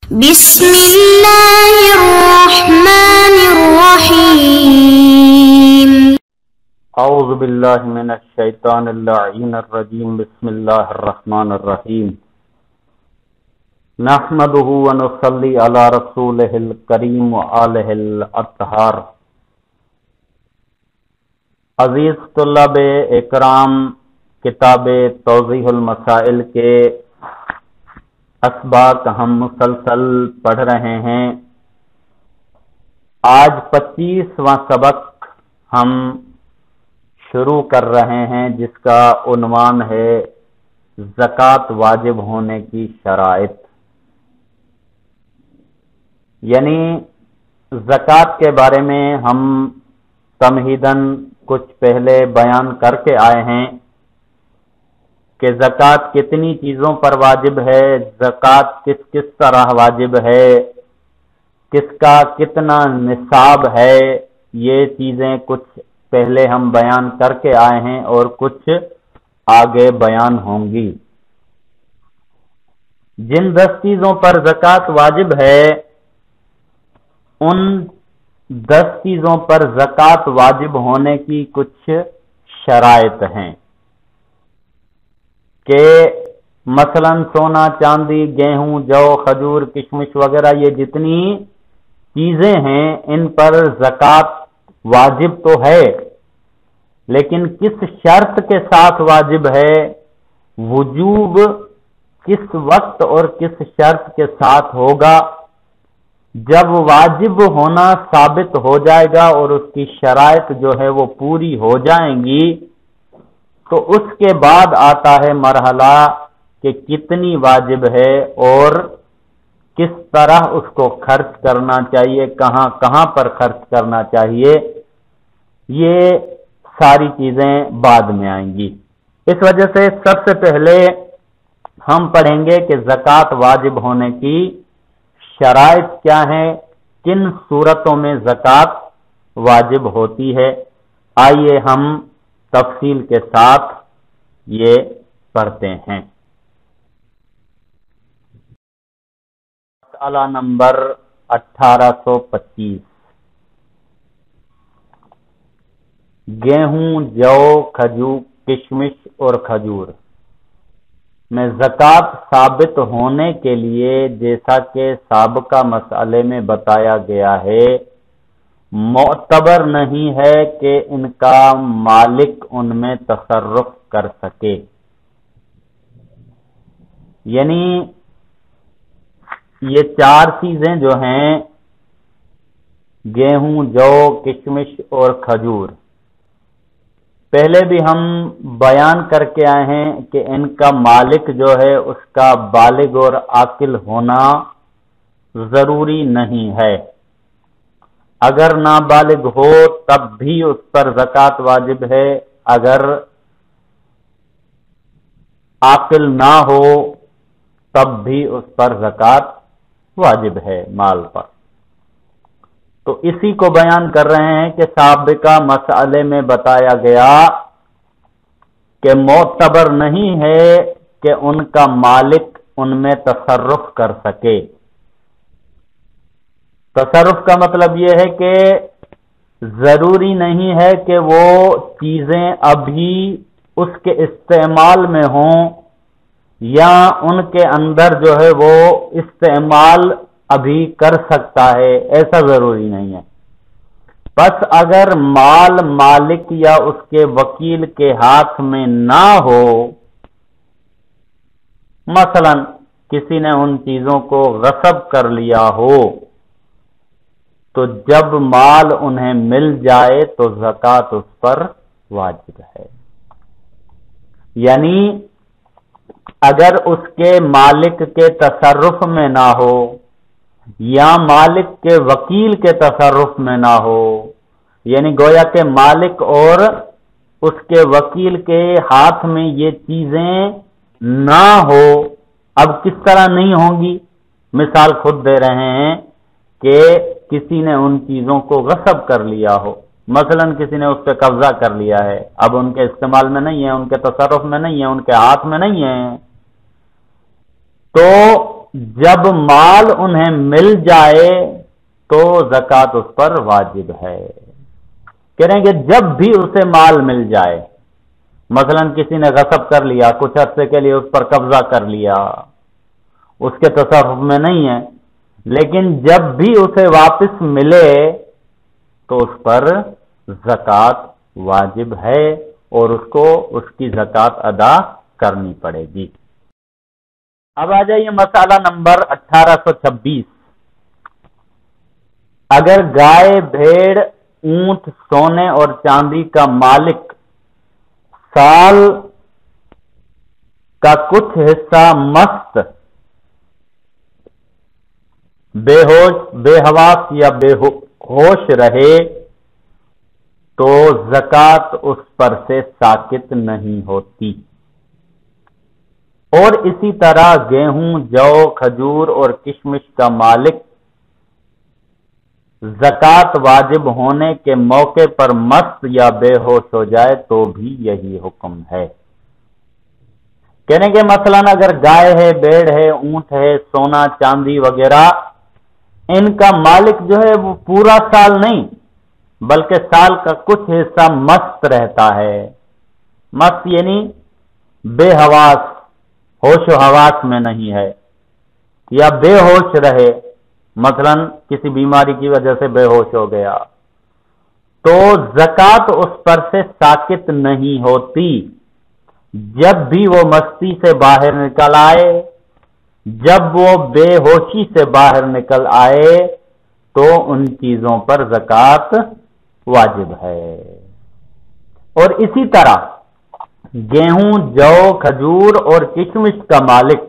بسم اللہ الرحمن الرحیم اعوذ باللہ من الشیطان اللعین الرجیم بسم اللہ الرحمن الرحیم نحمدہ ونصلی علی رسولہ الکریم وآلہ الاطہار۔ عزیز طلاب اکرام، کتاب توضیح المسائل کے اسباق ہم مسلسل پڑھ رہے ہیں۔ آج 25واں سبق ہم شروع کر رہے ہیں، جس کا عنوان ہے زکوٰۃ واجب ہونے کی شرائط۔ یعنی زکوٰۃ کے بارے میں ہم تمہیداً کچھ پہلے بیان کر کے آئے ہیں کہ زکوٰۃ کتنی چیزوں پر واجب ہے، زکوٰۃ کس کس طرح واجب ہے، کس کا کتنا نصاب ہے۔ یہ چیزیں کچھ پہلے ہم بیان کر کے آئے ہیں اور کچھ آگے بیان ہوں گی۔ جن 10 چیزوں پر زکوٰۃ واجب ہے، ان 10 چیزوں پر زکوٰۃ واجب ہونے کی کچھ شرائط ہیں کہ مثلا سونا، چاندی، گیہوں، جو، کھجور، کشمش وغیرہ یہ جتنی چیزیں ہیں ان پر زکوٰۃ واجب تو ہے، لیکن کس شرط کے ساتھ واجب ہے، وجوب کس وقت اور کس شرط کے ساتھ ہوگا۔ جب واجب ہونا ثابت ہو جائے گا اور اس کی شرائط جو ہے وہ پوری ہو جائیں گی، تو اس کے بعد آتا ہے مرحلہ کہ کتنی واجب ہے اور کس طرح اس کو خرچ کرنا چاہیے، کہاں کہاں پر خرچ کرنا چاہیے۔ یہ ساری چیزیں بعد میں آئیں گی۔ اس وجہ سے سب سے پہلے ہم پڑھیں گے کہ زکوٰۃ واجب ہونے کی شرائط کیا ہیں، کن صورتوں میں زکوٰۃ واجب ہوتی ہے۔ آئیے ہم تفصیل کے ساتھ یہ پڑھتے ہیں۔ مسئلہ نمبر 1825، گیہوں، جو، کشمش اور کھجور میں زکوٰۃ ثابت ہونے کے لیے، جیسا کہ سابقہ مسئلے میں بتایا گیا ہے، معتبر نہیں ہے کہ ان کا مالک ان میں تصرف کر سکے۔ یعنی یہ 4 چیزیں جو ہیں، گیہوں، جو، کشمش اور کھجور، پہلے بھی ہم بیان کر کے آئے ہیں کہ ان کا مالک جو ہے اس کا بالغ اور عاقل ہونا ضروری نہیں ہے۔ اگر نابالغ ہو تب بھی اس پر زکوٰۃ واجب ہے، اگر عاقل نہ ہو تب بھی اس پر زکوٰۃ واجب ہے مال پر۔ تو اسی کو بیان کر رہے ہیں کہ سابقہ مسئلے میں بتایا گیا کہ معتبر نہیں ہے کہ ان کا مالک ان میں تصرف کر سکے۔ تصرف کا مطلب یہ ہے کہ ضروری نہیں ہے کہ وہ چیزیں ابھی اس کے استعمال میں ہوں یا ان کے اندر جو ہے وہ استعمال ابھی کر سکتا ہے، ایسا ضروری نہیں ہے۔ بس اگر مال مالک یا اس کے وکیل کے ہاتھ میں نہ ہو، مثلا کسی نے ان چیزوں کو غصب کر لیا ہو، تو جب مال انہیں مل جائے تو زکوٰۃ اس پر واجب ہے۔ یعنی اگر اس کے مالک کے تصرف میں نہ ہو یا مالک کے وکیل کے تصرف میں نہ ہو، یعنی گویا کہ مالک اور اس کے وکیل کے ہاتھ میں یہ چیزیں نہ ہو، اب کس طرح نہیں ہوں گی؟ مثال خود دے رہے ہیں کہ کسی نے ان چیزوں کو غصب کر لیا ہو، مثلا کسی نے اس پہ قبضہ کر لیا ہے، اب ان کے استعمال میں نہیں ہے، ان کے تصرف میں نہیں ہے، ان کے ہاتھ میں نہیں ہے، تو جب مال انہیں مل جائے تو زکوٰۃ اس پر واجب ہے. کہہ رہے ہیں کہ جب بھی اسے مال مل جائے، مثلا کسی نے غصب کر لیا، کچھ عرصے کے لیے اس پر قبضہ کر لیا، اس کے تصرف میں نہیں ہے، لیکن جب بھی اسے واپس ملے تو اس پر زکوٰۃ واجب ہے اور اس کو اس کی زکوٰۃ ادا کرنی پڑے گی. اب آ جائیے مسئلہ نمبر 1826. اگر گائے، بھیڑ، اونٹ، سونے اور چاندی کا مالک سال کا کچھ حصہ مست، بے ہوش، بے حواس یا بے ہوش رہے تو زکوٰۃ اس پر سے ساقط نہیں ہوتی. اور اسی طرح گیہوں، جو، کھجور اور کشمش کا مالک زکوٰۃ واجب ہونے کے موقع پر مست یا بے ہوش ہو جائے تو بھی یہی حکم ہے. کہنے کے مثلا اگر گائے ہے، بھیڑ ہے، اونٹ ہے، سونا، چاندی وغیرہ، ان کا مالک جو ہے وہ پورا سال نہیں بلکہ سال کا کچھ حصہ مست رہتا ہے. مست یعنی بے حواس، ہوش و حواس میں نہیں ہے، یا بے ہوش رہے، مثلا کسی بیماری کی وجہ سے بے ہوش ہو گیا، تو زکوٰۃ اس پر سے ساقط نہیں ہوتی. جب بھی وہ مستی سے باہر نکل آئے، جب وہ بے ہوشی سے باہر نکل آئے تو ان چیزوں پر زکوٰۃ واجب ہے. اور اسی طرح گیہوں، جو، کھجور اور کشمش کا مالک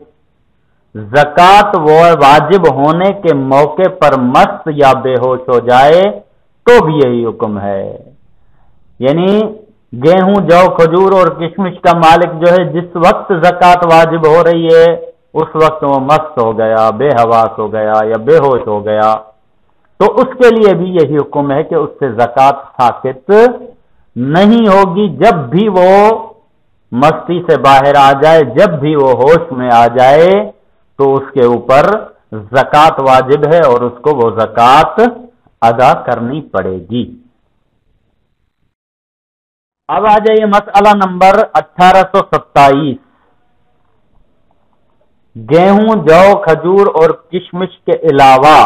زکوٰۃ وہ واجب ہونے کے موقع پر مست یا بے ہوش ہو جائے تو بھی یہی حکم ہے. یعنی گیہوں، جو، کھجور اور کشمش کا مالک جو ہے جس وقت زکوٰۃ واجب ہو رہی ہے اس وقت وہ مست ہو گیا، بے حواس ہو گیا یا بے ہوش ہو گیا تو اس کے لیے بھی یہی حکم ہے کہ اس سے زکوٰۃ ساقط نہیں ہوگی. جب بھی وہ مستی سے باہر آ جائے، جب بھی وہ ہوش میں آ جائے تو اس کے اوپر زکوٰۃ واجب ہے اور اس کو وہ زکوٰۃ ادا کرنی پڑے گی. اب آ جائیے مسئلہ نمبر 1827. گیہوں، جو، کھجور اور کشمش کے علاوہ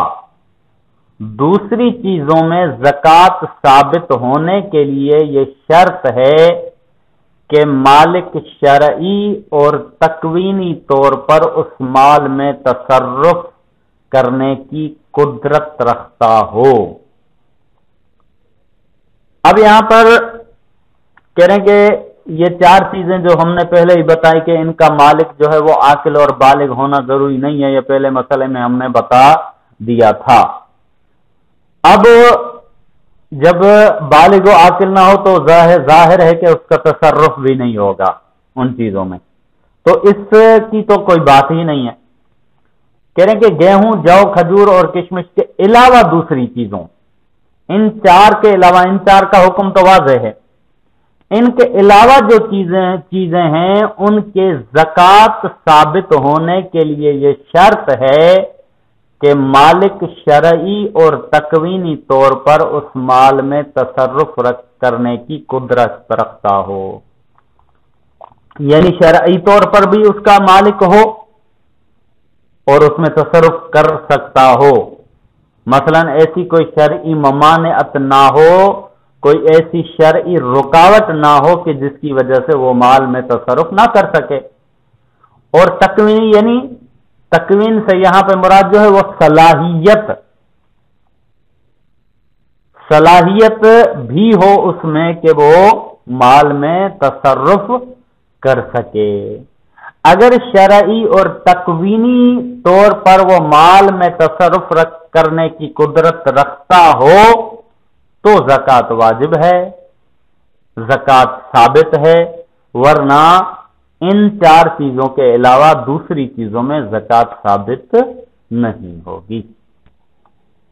دوسری چیزوں میں زکوٰۃ ثابت ہونے کے لیے یہ شرط ہے کہ مالک شرعی اور تکوینی طور پر اس مال میں تصرف کرنے کی قدرت رکھتا ہو. اب یہاں پر کہہ رہے ہیں کہ یہ چار چیزیں جو ہم نے پہلے ہی بتائی کہ ان کا مالک جو ہے وہ عاقل اور بالغ ہونا ضروری نہیں ہے، یہ پہلے مسئلے میں ہم نے بتا دیا تھا. اب جب بالغ و عاقل نہ ہو تو ظاہر ہے کہ اس کا تصرف بھی نہیں ہوگا ان چیزوں میں، تو اس کی تو کوئی بات ہی نہیں ہے. کہہ رہے ہیں کہ گیہوں، جو، کھجور اور کشمش کے علاوہ دوسری چیزوں، ان چار کے علاوہ، ان چار کا حکم تو واضح ہے، ان کے علاوہ جو چیزیں ہیں ان کے زکوٰۃ ثابت ہونے کے لیے یہ شرط ہے کہ مالک شرعی اور تکوینی طور پر اس مال میں تصرف کرنے کی قدرت رکھتا ہو. یعنی شرعی طور پر بھی اس کا مالک ہو اور اس میں تصرف کر سکتا ہو. مثلا ایسی کوئی شرعی ممانعت نہ ہو، کوئی ایسی شرعی رکاوٹ نہ ہو کہ جس کی وجہ سے وہ مال میں تصرف نہ کر سکے. اور تکوینی یعنی تکوین سے یہاں پہ مراد جو ہے وہ صلاحیت بھی ہو اس میں کہ وہ مال میں تصرف کر سکے. اگر شرعی اور تکوینی طور پر وہ مال میں تصرف کرنے کی قدرت رکھتا ہو تو زکوٰۃ واجب ہے، زکوٰۃ ثابت ہے، ورنہ ان چار چیزوں کے علاوہ دوسری چیزوں میں زکوٰۃ ثابت نہیں ہوگی.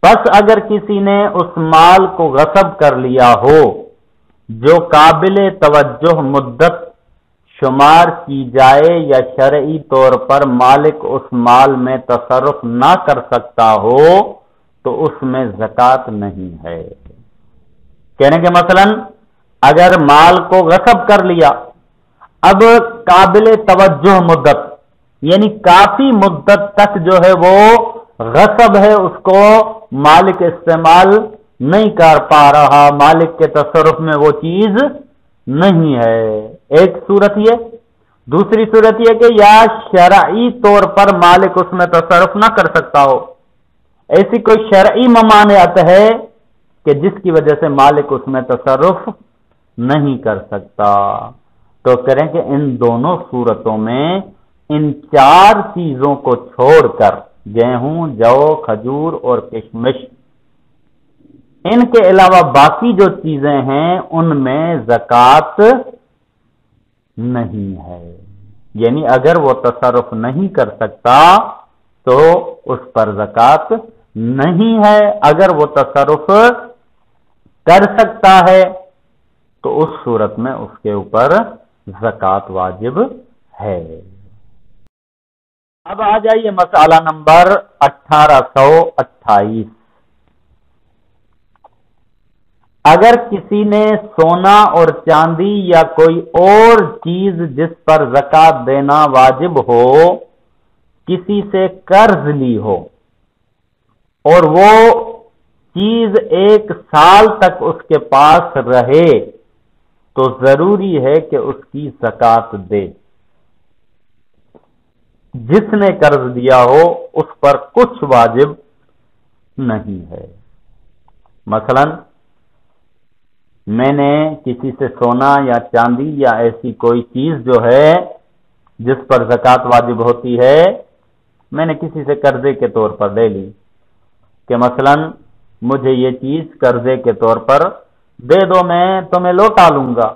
پس اگر کسی نے اس مال کو غصب کر لیا ہو جو قابل توجہ مدت شمار کی جائے یا شرعی طور پر مالک اس مال میں تصرف نہ کر سکتا ہو تو اس میں زکوٰۃ نہیں ہے۔ کہنے کہ مثلا اگر مال کو غصب کر لیا، اب قابل توجہ مدت یعنی کافی مدت تک جو ہے وہ غصب ہے، اس کو مالک استعمال نہیں کر پا رہا، مالک کے تصرف میں وہ چیز نہیں ہے، ایک صورت یہ۔ دوسری صورت یہ کہ یا شرعی طور پر مالک اس میں تصرف نہ کر سکتا ہو، ایسی کوئی شرعی ممانعت ہے کہ جس کی وجہ سے مالک اس میں تصرف نہیں کر سکتا، تو کریں کہ ان دونوں صورتوں میں ان چار چیزوں کو چھوڑ کر گیہوں، جو، کھجور اور کشمش، ان کے علاوہ باقی جو چیزیں ہیں ان میں زکوٰۃ نہیں ہے، یعنی اگر وہ تصرف نہیں کر سکتا تو اس پر زکوٰۃ نہیں ہے، اگر وہ تصرف کر سکتا ہے تو اس صورت میں اس کے اوپر زکوٰۃ واجب ہے۔ اب آ جائیے مسئلہ نمبر 1828۔ اگر کسی نے سونا اور چاندی یا کوئی اور چیز جس پر زکوٰۃ دینا واجب ہو کسی سے قرض لی ہو اور وہ چیز 1 سال تک اس کے پاس رہے تو ضروری ہے کہ اس کی زکوٰۃ دے۔ جس نے قرض دیا ہو اس پر کچھ واجب نہیں ہے۔ مثلا میں نے کسی سے سونا یا چاندی یا ایسی کوئی چیز جو ہے جس پر زکوٰۃ واجب ہوتی ہے، میں نے کسی سے قرضے کے طور پر لے لی کہ مثلا مجھے یہ چیز قرضے کے طور پر دے دو، میں تمہیں لوٹا لوں گا۔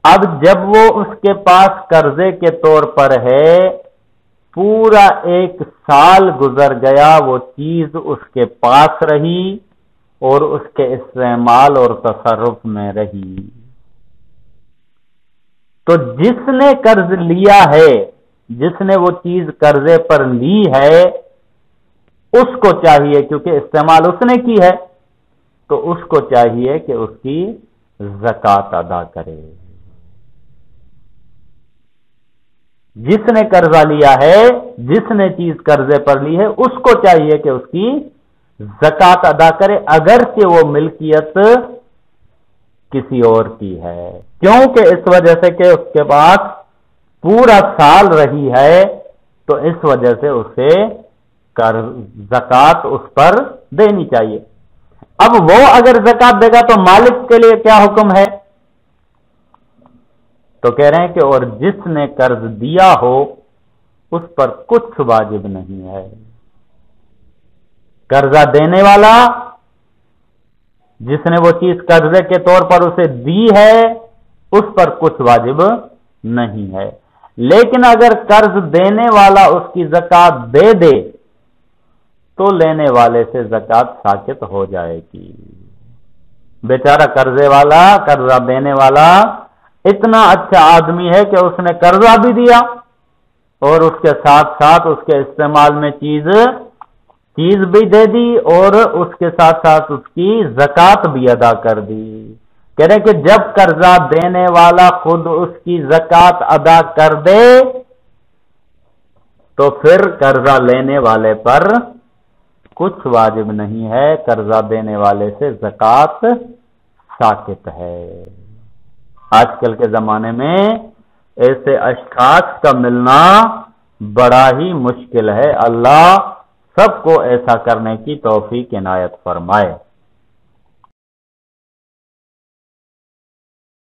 اب جب وہ اس کے پاس قرضے کے طور پر ہے، پورا 1 سال گزر گیا، وہ چیز اس کے پاس رہی اور اس کے استعمال اور تصرف میں رہی، تو جس نے قرض لیا ہے، جس نے وہ چیز قرضے پر لی ہے، اس کو چاہیے، کیونکہ استعمال اس نے کی ہے تو اس کو چاہیے کہ اس کی زکوٰۃ ادا کرے۔ جس نے قرضہ لیا ہے، جس نے چیز قرضے پر لی ہے، اس کو چاہیے کہ اس کی زکوٰۃ ادا کرے، اگرچہ وہ ملکیت کسی اور کی ہے، کیونکہ اس وجہ سے کہ اس کے پاس پورا سال رہی ہے تو اس وجہ سے اسے زکوٰۃ اس پر دینی چاہیے۔ اب وہ اگر زکوٰۃ دے گا تو مالک کے لیے کیا حکم ہے؟ تو کہہ رہے ہیں کہ اور جس نے قرض دیا ہو اس پر کچھ واجب نہیں ہے۔ قرضہ دینے والا جس نے وہ چیز قرضے کے طور پر اسے دی ہے اس پر کچھ واجب نہیں ہے، لیکن اگر قرض دینے والا اس کی زکوٰۃ دے دے تو لینے والے سے زکوٰۃ ساقط ہو جائے گی۔ بیچارہ قرضے والا، قرضہ دینے والا اتنا اچھا آدمی ہے کہ اس نے قرضہ بھی دیا اور اس کے ساتھ ساتھ اس کے استعمال میں چیز بھی دے دی اور اس کے ساتھ ساتھ اس کی زکوٰۃ بھی ادا کر دی۔ کہہ رہے کہ جب قرضہ دینے والا خود اس کی زکوٰۃ ادا کر دے تو پھر قرضہ لینے والے پر کچھ واجب نہیں ہے، قرضہ دینے والے سے زکوٰۃ ساقط ہے۔ آج کل کے زمانے میں ایسے اشخاص کا ملنا بڑا ہی مشکل ہے۔ اللہ سب کو ایسا کرنے کی توفیق عنایت فرمائے۔